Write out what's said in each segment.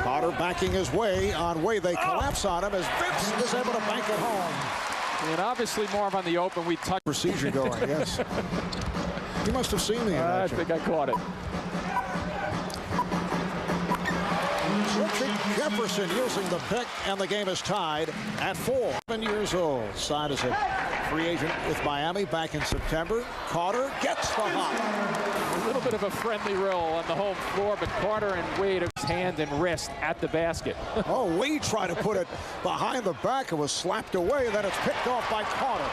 Carter backing his way on way. They collapse on him as Vince is able to bank it home. And obviously Marv on the open. We touched procedure going, yes. You must have seen the I think I caught it. Richard Jefferson using the pick, and the game is tied at 4. 7 years old. Signed as a free agent with Miami back in September. Carter gets the hop. A little bit of a friendly roll on the home floor, but Carter and Wade have his hand and wrist at the basket. Oh, Wade tried to put it behind the back. It was slapped away. Then it's picked off by Carter.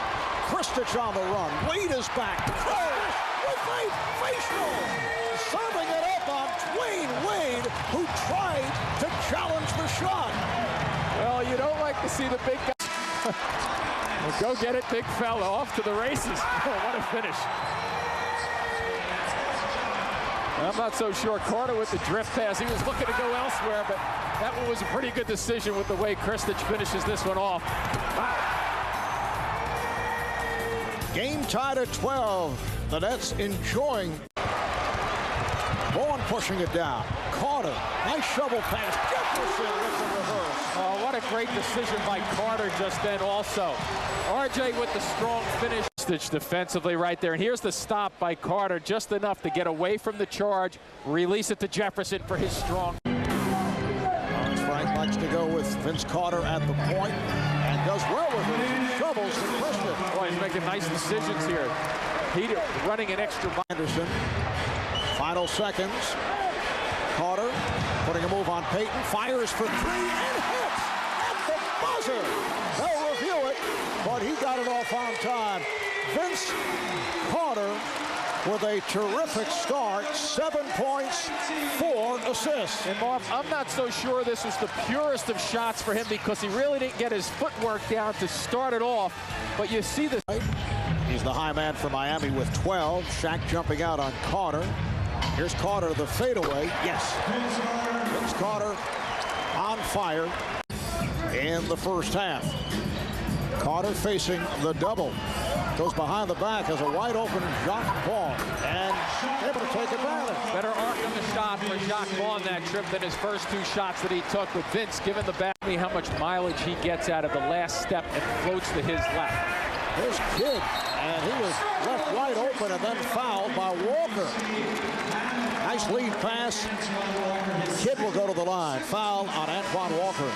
Kristich on the run. Wade is back. Throws with a facial. Serving it up on Dwayne Wade, who tried to challenge the shot. Well, you don't like to see the big guy. Well, go get it, big fella. Off to the races. Oh, what a finish. I'm not so sure. Carter with the drift pass. He was looking to go elsewhere, but that one was a pretty good decision with the way Kristich finishes this one off. Wow. Game tied at 12. The Nets enjoying. Vaughn pushing it down. Carter, nice shovel pass. Jefferson with the reverse. Oh, what a great decision by Carter just then also. RJ with the strong finish. Defensively right there. And here's the stop by Carter. Just enough to get away from the charge. Release it to Jefferson for his strong. Frank likes to go with Vince Carter at the point and does well with it. Shovels to Christian. Boy, he's making nice decisions here. Peter running an extra. Anderson. Final seconds. Carter putting a move on Payton. Fires for 3 and hits at the buzzer. They'll review it, but he got it off on time. Vince Carter with a terrific start. 7 points, 4 assists. And Marv, I'm not so sure this was the purest of shots for him because he really didn't get his footwork down to start it off. But you see this. He's the high man for Miami with 12. Shaq jumping out on Carter. Here's Carter, the fadeaway. Yes. Vince Carter on fire in the first half. Carter facing the double. Goes behind the back as a wide open Jacques Vaughn and able to take advantage. Better arc on the shot for Jacques Vaughn that trip than his first 2 shots that he took. With Vince giving the back how much mileage he gets out of the last step and floats to his left. Here's Kidd, and he was left wide open and then fouled by Walker. Nice lead pass. Kidd will go to the line. Foul on Antoine Walker.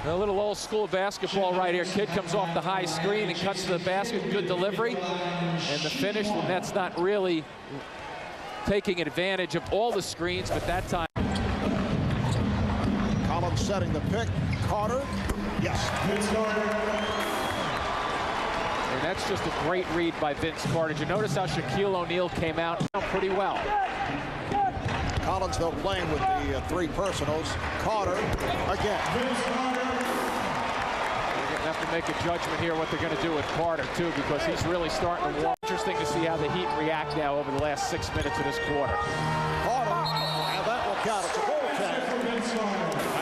A little old school basketball right here. Kidd comes off the high screen and cuts to the basket. Good delivery. And the finish, the Nets not really taking advantage of all the screens, but that time. Collins setting the pick. Carter. Yes. And that's just a great read by Vince Carter. Did you notice how Shaquille O'Neal came out pretty well? Collins, though, playing with the 3 personals. Carter again. They're going to have to make a judgment here what they're going to do with Carter, too, because he's really starting to walk. Interesting to see how the Heat react now over the last 6 minutes of this quarter. Carter, and that will count. It's a goal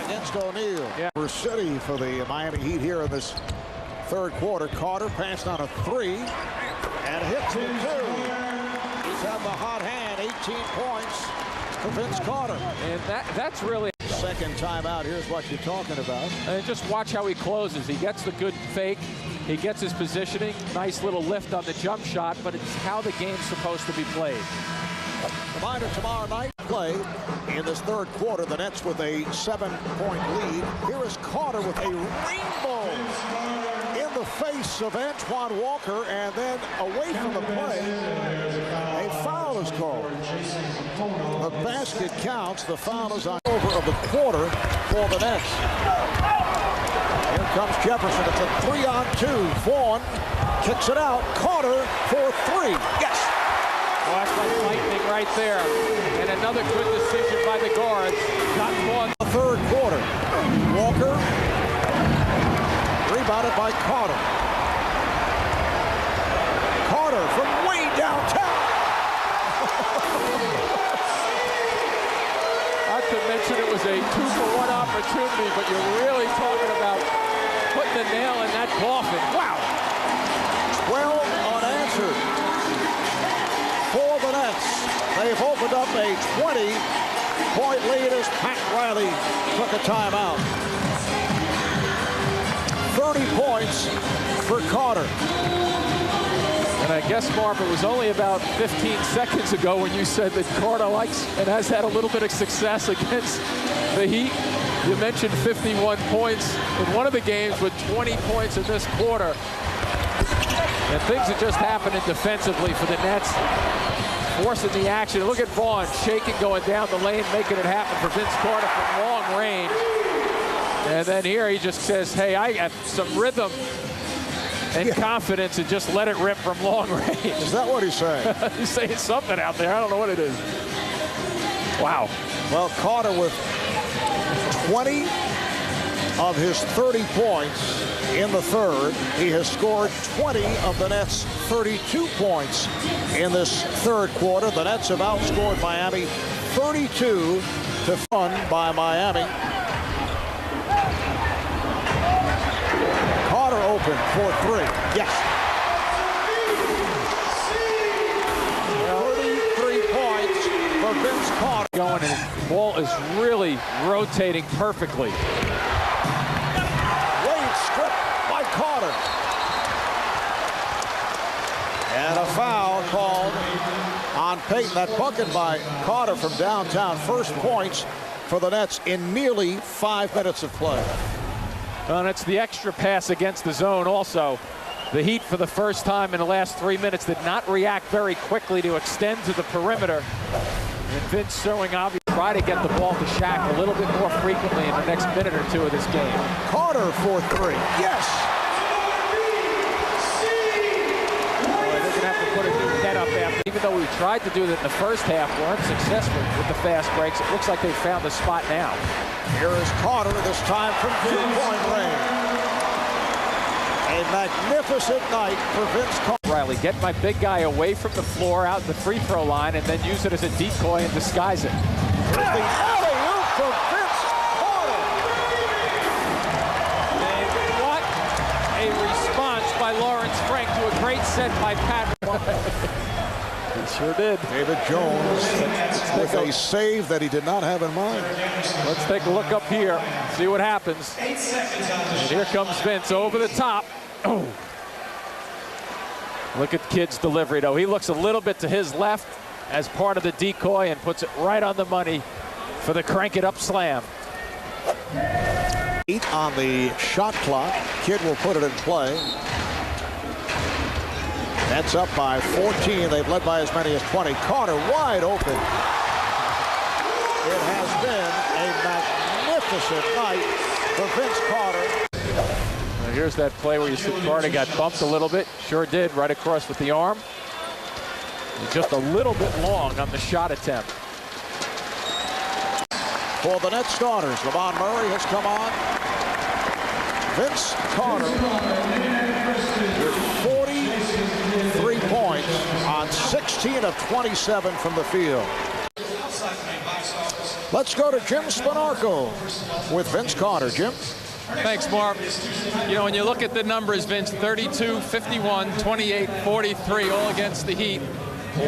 against O'Neal. Yeah. For City for the Miami Heat here in this third quarter. Carter passed on a 3 and hits it 2. He's had the hot hand. 18 points for Vince Carter. And that's really second time out. Here's what you're talking about. And just watch how he closes. He gets the good fake. He gets his positioning. Nice little lift on the jump shot, but it's how the game's supposed to be played. Reminder, tomorrow night play in this third quarter. The Nets with a 7-point lead. Here is Carter with a rainbow in the face of Antoine Walker, and then away from the play, a foul is called. The basket counts. The foul is on over of the quarter for the Nets. Here comes Jefferson. It's a 3-on-2. Vaughn kicks it out. Carter for 3. Yes. Well, that's like lightning right there. And another good decision by the guards. Got Vaughn. The third quarter. Walker. Rebounded by Carter. Carter from way downtown. Not to mention it was a 2-for-1 opportunity, but you're really talking about putting the nail in that coffin. Wow. 12 unanswered for the Nets. They've opened up a 8-point lead as Pat Riley took a timeout. 30 points for Carter. And I guess, Marv, it was only about 15 seconds ago when you said that Carter likes and has had a little bit of success against the Heat. You mentioned 51 points in one of the games with 20 points in this quarter. And things are just happening defensively for the Nets, forcing the action. Look at Vaughn shaking, going down the lane, making it happen for Vince Carter from long range. And then here he just says, hey, I got some rhythm and confidence, and just let it rip from long range. Is that what he's saying? He's saying something out there. I don't know what it is. Wow. Well, Carter with 20 of his 30 points in the third. He has scored 20 of the Nets' 32 points in this third quarter. The Nets have outscored Miami 32-1 by Miami. Carter open for three. Yes. 33 points for Vince Carter. Going, and the ball is really rotating perfectly. Wade stripped by Carter. And a foul called on Payton. That bucket by Carter from downtown. First points for the Nets in nearly 5 minutes of play. And it's the extra pass against the zone also. The Heat, for the first time in the last 3 minutes, did not react very quickly to extend to the perimeter. And Vince showing obviously try to get the ball to Shaq a little bit more frequently in the next minute or two of this game. Carter for three. Yes. Well, they're going to have to put a new net up after. Even though we tried to do that in the first half, weren't successful with the fast breaks. It looks like they found the spot now. Here is Carter, this time from 2-point range. A magnificent night for Vince Carter. Riley, get my big guy away from the floor out the free throw line and then use it as a decoy and disguise it. Here's the alley-oop for Vince Carter. And what a response by Lawrence Frank to a great set by Pat. He sure did. David Jones with a save that he did not have in mind. Let's take a look up here, see what happens. And here comes Vince over the top. Oh. Look at Kidd's delivery, though. He looks a little bit to his left as part of the decoy and puts it right on the money for the crank it up slam. 8 on the shot clock. Kidd will put it in play. That's up by 14. They've led by as many as 20. Carter wide open. It has been a magnificent night for Vince Carter. Now here's that play where you see Carter got bumped a little bit. Sure did, right across with the arm. He's just a little bit long on the shot attempt. For the Nets starters, Lamont Murray has come on. Vince Carter with 43 points on 16 of 27 from the field. Let's go to Jim Spanarco with Vince Carter. Jim? Thanks, Marv. You know, when you look at the numbers, Vince, 32, 51, 28, 43, all against the Heat.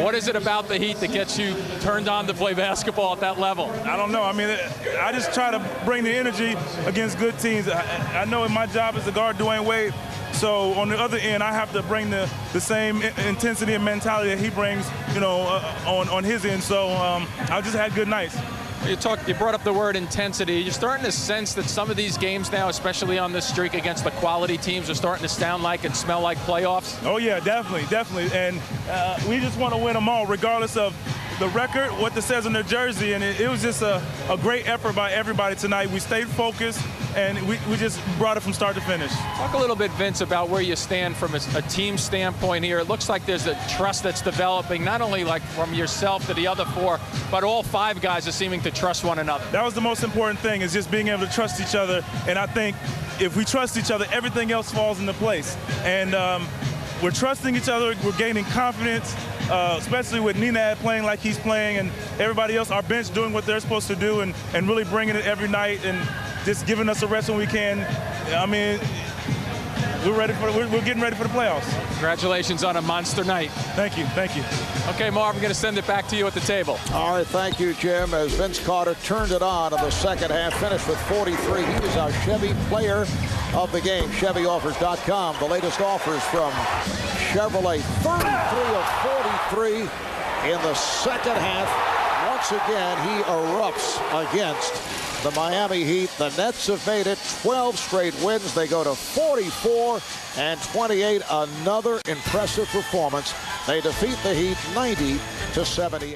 What is it about the Heat that gets you turned on to play basketball at that level? I don't know. I mean, I just try to bring the energy against good teams. I know my job is to guard Dwayne Wade. So on the other end, I have to bring the same intensity and mentality that he brings, you know, on his end. So I just had good nights. You brought up the word intensity. You're starting to sense that some of these games now, especially on this streak against the quality teams, are starting to sound like and smell like playoffs? Oh, yeah, definitely. And we just want to win them all, regardless of the record, what it says on their jersey. And it was just a great effort by everybody tonight. We stayed focused, and we just brought it from start to finish. Talk a little bit, Vince, about where you stand from a team standpoint here. It looks like there's a trust that's developing, not only like from yourself to the other four, but all five guys are seeming to trust one another. That was the most important thing, is just being able to trust each other. And I think if we trust each other, everything else falls into place. And we're trusting each other. We're gaining confidence, especially with Nenad playing like he's playing, and everybody else, our bench, doing what they're supposed to do, and really bringing it every night and just giving us a rest when we can. I mean, we're getting ready for the playoffs. Congratulations on a monster night. Thank you. Okay, Marv, I'm going to send it back to you at the table. All right, thank you, Jim. As Vince Carter turned it on in the second half, finished with 43. He is our Chevy player of the game. ChevyOffers.com. The latest offers from Chevrolet. 33 of 43 in the second half. Once again, he erupts against the Miami Heat. The Nets have made it 12 straight wins. They go to 44 and 28. Another impressive performance. They defeat the Heat 90-78.